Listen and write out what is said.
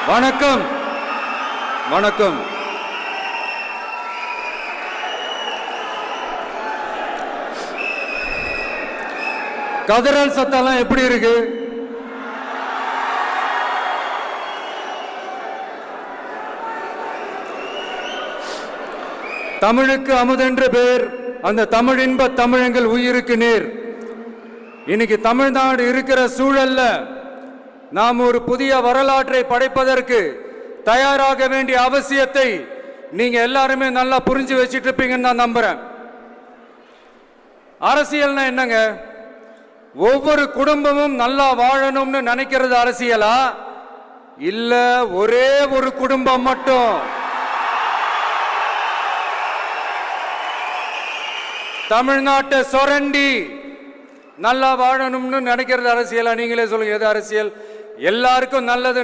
வணக்கம் வணக்கம். கதறல் சத்தம்லாம் எப்படி இருக்கு? தமிழுக்கு அமுதென்று பேர், அந்த தமிழின்ப தமிழங்கள் உயிருக்கு நேர். இன்னைக்கு தமிழ்நாடு இருக்கிற சூழல்ல நாம் ஒரு புதிய வரலாற்றை படைப்பதற்கு தயாராக வேண்டிய அவசியத்தை நீங்க எல்லாருமே நல்லா புரிஞ்சு வச்சிட்டு இருப்பீங்கன்னு நான் நம்புறேன். அரசியல்னா என்னங்க? ஒவ்வொரு குடும்பமும் நல்லா வாழணும்னு நினைக்கிறது அரசியலா? இல்ல ஒரே ஒரு குடும்பம் மட்டும் தமிழ்நாட்டை சொரண்டி நல்லா வாழணும்னு நினைக்கிறது அரசியலா? நீங்களே சொல்லுங்க, எது அரசியல்? எல்லாருக்கும் நல்லது